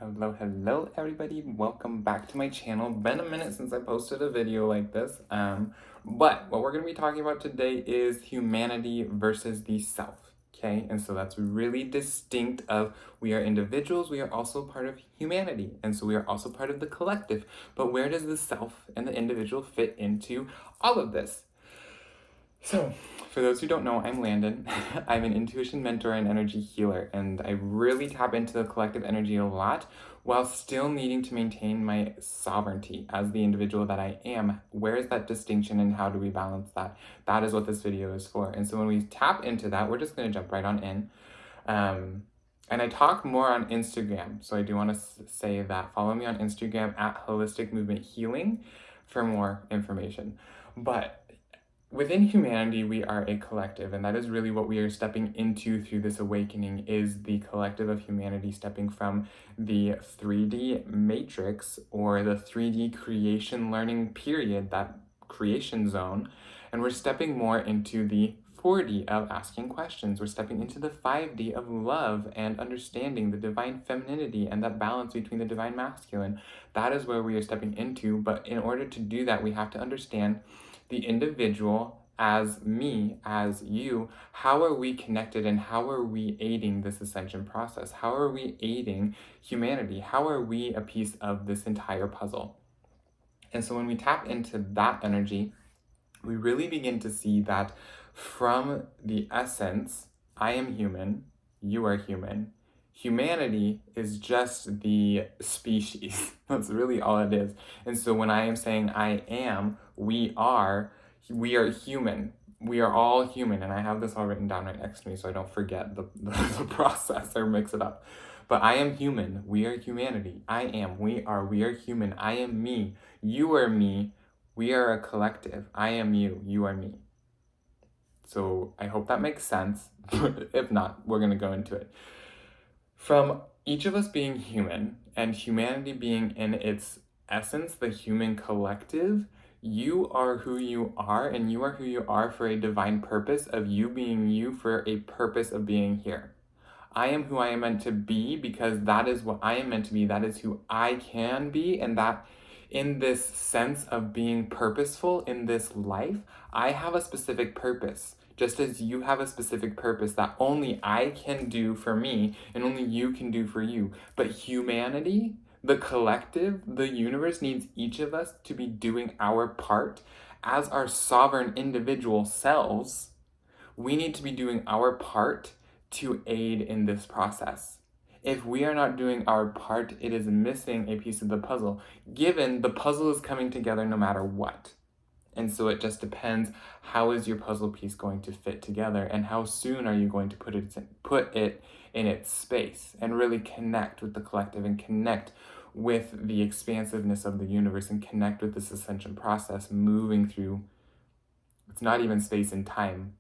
Hello everybody, welcome back to my channel. Been a minute since I posted a video like this, but what we're going to be talking about today is humanity versus the self, okay? And so that's really distinct of we are individuals, we are also part of humanity, and so we are also part of the collective, but where does the self and the individual fit into all of this? So, for those who don't know, I'm Landon. I'm an intuition mentor and energy healer, and I really tap into the collective energy a lot while still needing to maintain my sovereignty as the individual that I am. Where is that distinction and how do we balance that? That is what this video is for. And so when we tap into that, we're just going to jump right on in. And I talk more on Instagram, so I do want to say that follow me on Instagram at Holistic Movement Healing for more information. But within humanity, we are a collective, and that is really what we are stepping into through this awakening, is the collective of humanity stepping from the 3D matrix or the 3D creation learning period, that creation zone, and we're stepping more into the 4D of asking questions. We're stepping into the 5D of love and understanding the divine femininity and that balance between the divine masculine. That is where we are stepping into, but in order to do that, we have to understand the individual as me, as you. How are we connected and how are we aiding this ascension process? How are we aiding humanity? How are we a piece of this entire puzzle? And so when we tap into that energy, we really begin to see that from the essence, I am human, you are human. Humanity is just the species. That's really all it is. And so when I am saying I am, we are human. We are all human. And I have this all written down right next to me so I don't forget the process or mix it up. But I am human. We are humanity. I am. We are human. I am me. You are me. We are a collective. I am you. You are me. So I hope that makes sense. If not, we're going to go into it. From each of us being human and humanity being in its essence, the human collective, you are who you are, and you are who you are for a divine purpose of you being you, for a purpose of being here. I am who I am meant to be because that is what I am meant to be. That is who I can be, and that in this sense of being purposeful in this life, I have a specific purpose. Just as you have a specific purpose that only I can do for me and only you can do for you. But humanity, the collective, the universe needs each of us to be doing our part as our sovereign individual selves. We need to be doing our part to aid in this process. If we are not doing our part, it is missing a piece of the puzzle, given the puzzle is coming together no matter what. And so it just depends, how is your puzzle piece going to fit together, and how soon are you going to put it in its space and really connect with the collective and connect with the expansiveness of the universe and connect with this ascension process moving through, it's not even space and time.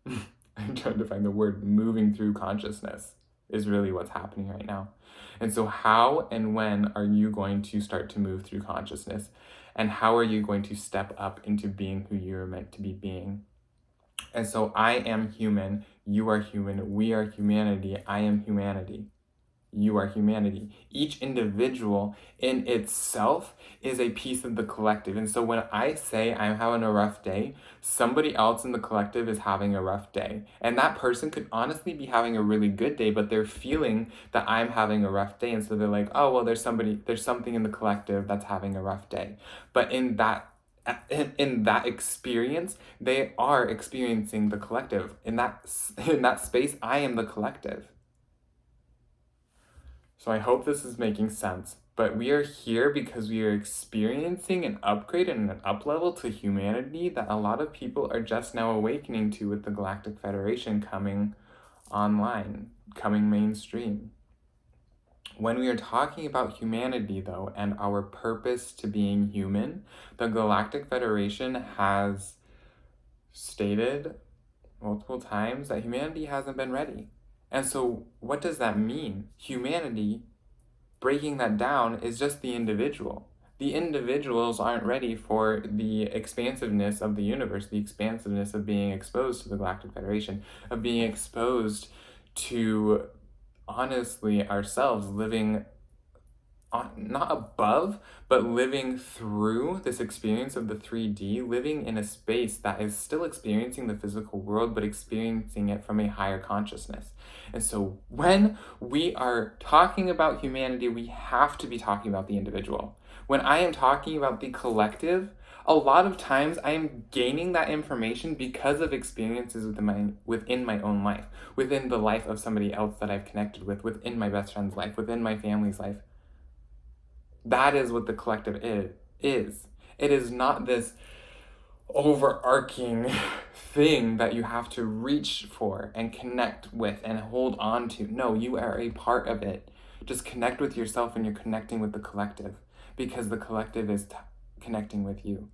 I'm trying to find the word, moving through consciousness is really what's happening right now. And so how and when are you going to start to move through consciousness? And how are you going to step up into being who you're meant to be being? And so I am human, you are human, we are humanity, I am humanity. You are humanity. Each individual in itself is a piece of the collective. And so when I say I'm having a rough day, somebody else in the collective is having a rough day. And that person could honestly be having a really good day, but they're feeling that I'm having a rough day. And so they're like, oh, well, there's something in the collective that's having a rough day. But in that experience, they are experiencing the collective. In that space, I am the collective. So I hope this is making sense, but we are here because we are experiencing an upgrade and an up-level to humanity that a lot of people are just now awakening to with the Galactic Federation coming online, coming mainstream. When we are talking about humanity, though, and our purpose to being human, the Galactic Federation has stated multiple times that humanity hasn't been ready. And so what does that mean? Humanity, breaking that down, is just the individual. The individuals aren't ready for the expansiveness of the universe, the expansiveness of being exposed to the Galactic Federation, of being exposed to, honestly, ourselves living not above, but living through this experience of the 3D, living in a space that is still experiencing the physical world, but experiencing it from a higher consciousness. And so when we are talking about humanity, we have to be talking about the individual. When I am talking about the collective, a lot of times I am gaining that information because of experiences within my own life, within the life of somebody else that I've connected with, within my best friend's life, within my family's life. That is what the collective is. It is not this overarching thing that you have to reach for and connect with and hold on to. No, you are a part of it. Just connect with yourself and you're connecting with the collective, because the collective is connecting with you.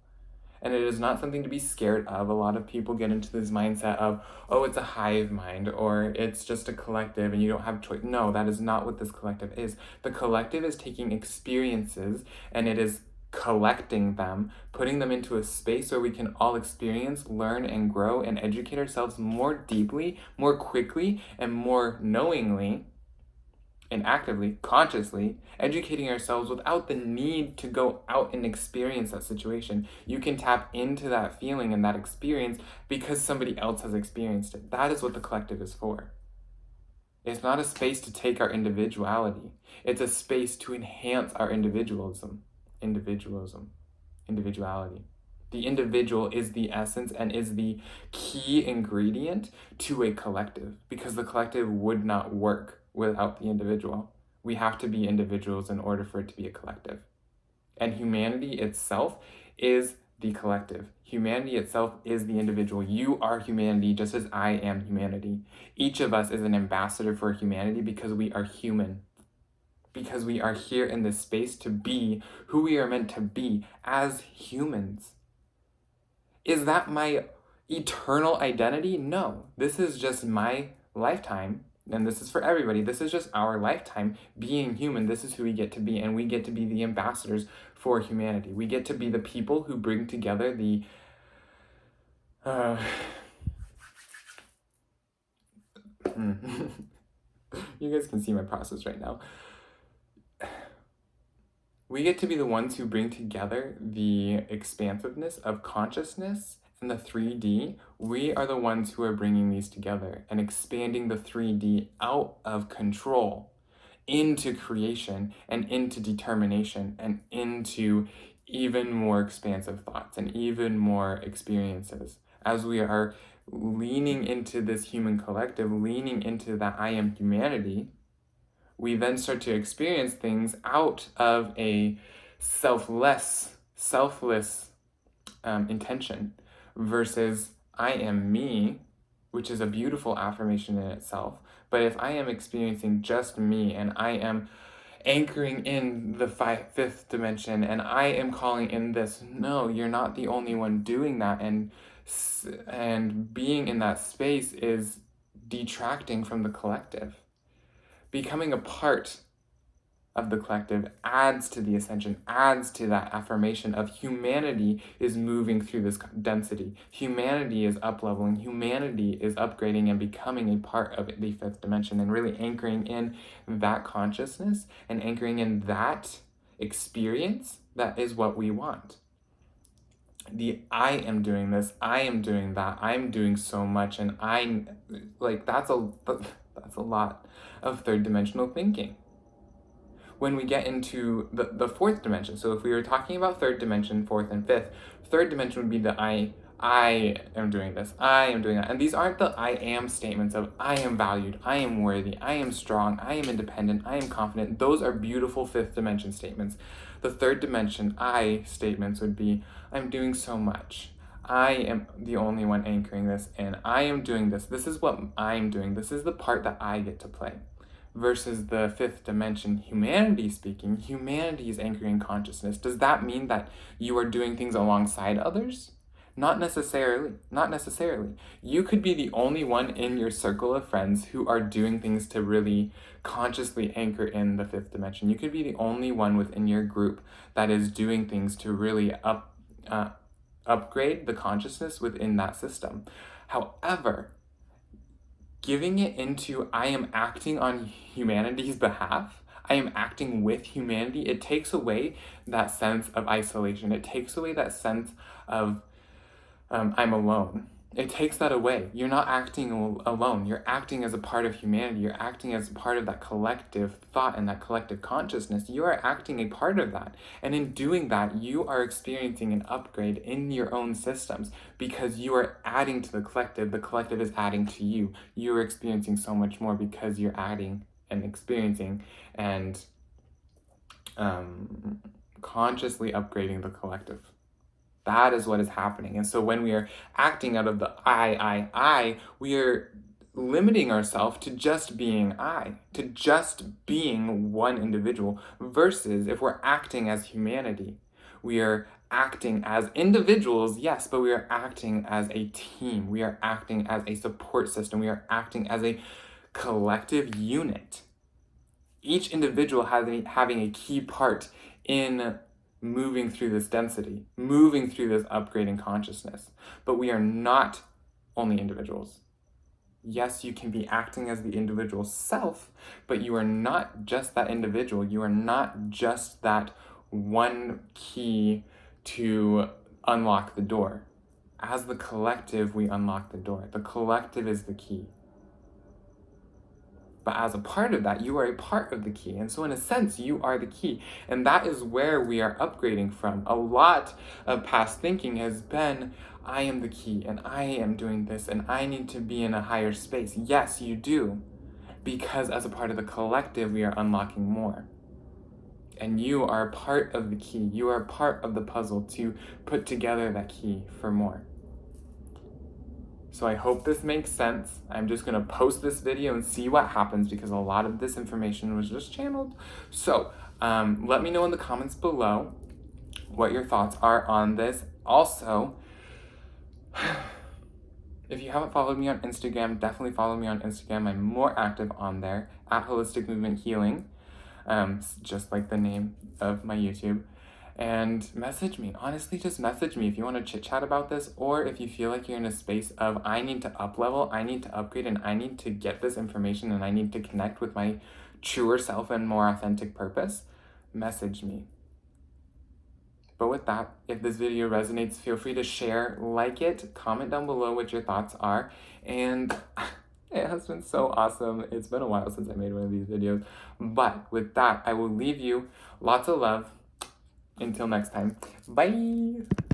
And it is not something to be scared of. A lot of people get into this mindset of, oh, it's a hive mind, or it's just a collective and you don't have choice. No, that is not what this collective is. The collective is taking experiences and it is collecting them, putting them into a space where we can all experience, learn, and grow and educate ourselves more deeply, more quickly, and more knowingly and actively, consciously, educating ourselves without the need to go out and experience that situation. You can tap into that feeling and that experience because somebody else has experienced it. That is what the collective is for. It's not a space to take our individuality. It's a space to enhance our individuality. The individual is the essence and is the key ingredient to a collective, because the collective would not work without the individual. We have to be individuals in order for it to be a collective. And humanity itself is the collective. Humanity itself is the individual. You are humanity just as I am humanity. Each of us is an ambassador for humanity because we are human. Because we are here in this space to be who we are meant to be as humans. Is that my eternal identity? No. This is just my lifetime, and this is for everybody. This is just our lifetime being human. This is who we get to be, and we get to be the ambassadors for humanity. We get to be the people who bring together the you guys can see my process right now. We get to be the ones who bring together the expansiveness of consciousness and the 3D. We are the ones who are bringing these together and expanding the 3D out of control into creation and into determination and into even more expansive thoughts and even more experiences. As we are leaning into this human collective, leaning into that I am humanity, we then start to experience things out of a selfless intention versus I am me, which is a beautiful affirmation in itself. But if I am experiencing just me and I am anchoring in the fifth dimension and I am calling in this, no, you're not the only one doing that. And being in that space is detracting from the collective. Becoming a part of the collective adds to the ascension, adds to that affirmation of humanity is moving through this density. Humanity is up-leveling. Humanity is upgrading and becoming a part of the fifth dimension, and really anchoring in that consciousness and anchoring in that experience. That is what we want. I am doing this, I am doing that, I'm doing so much, and that's a lot of third dimensional thinking. When we get into the fourth dimension, so if we were talking about third dimension, fourth and fifth, third dimension would be the I am doing this, I am doing that. And these aren't the I am statements of I am valued, I am worthy, I am strong, I am independent, I am confident. Those are beautiful fifth dimension statements. The third dimension I statements would be I'm doing so much. I am the only one anchoring this, and I am doing this. This is what I'm doing. This is the part that I get to play. Versus the fifth dimension, humanity speaking, humanity is anchoring consciousness. Does that mean that you are doing things alongside others? Not necessarily. Not necessarily. You could be the only one in your circle of friends who are doing things to really consciously anchor in the fifth dimension. You could be the only one within your group that is doing things to really upgrade the consciousness within that system. However, giving it into I am acting on humanity's behalf, I am acting with humanity, it takes away that sense of isolation. It takes away that sense of I'm alone. It takes that away. You're not acting alone. You're acting as a part of humanity. You're acting as part of that collective thought and that collective consciousness. You are acting a part of that. And in doing that, you are experiencing an upgrade in your own systems because you are adding to the collective. The collective is adding to you. You're experiencing so much more because you're adding and experiencing and consciously upgrading the collective. That is what is happening. And so when we are acting out of the I, we are limiting ourselves to just being I, to just being one individual, versus if we're acting as humanity, we are acting as individuals, yes, but we are acting as a team. We are acting as a support system. We are acting as a collective unit. Each individual having a key part in moving through this density, moving through this upgrading consciousness. But we are not only individuals. Yes, you can be acting as the individual self, but you are not just that individual. You are not just that one key to unlock the door. As the collective, we unlock the door. The collective is the key. But as a part of that, you are a part of the key. And so in a sense, you are the key. And that is where we are upgrading from. A lot of past thinking has been, I am the key, and I am doing this, and I need to be in a higher space. Yes, you do. Because as a part of the collective, we are unlocking more. And you are part of the key. You are part of the puzzle to put together that key for more. So I hope this makes sense. I'm just gonna post this video and see what happens because a lot of this information was just channeled. So let me know in the comments below what your thoughts are on this. Also, if you haven't followed me on Instagram, definitely follow me on Instagram. I'm more active on there, at Holistic Movement Healing, just like the name of my YouTube. And message me. Honestly, just message me if you want to chit chat about this, or if you feel like you're in a space of I need to up level, I need to upgrade, and I need to get this information, and I need to connect with my truer self and more authentic purpose, message me. But with that, if this video resonates, feel free to share, like it, comment down below what your thoughts are, and it has been so awesome. It's been a while since I made one of these videos, but with that, I will leave you lots of love. Until next time, bye!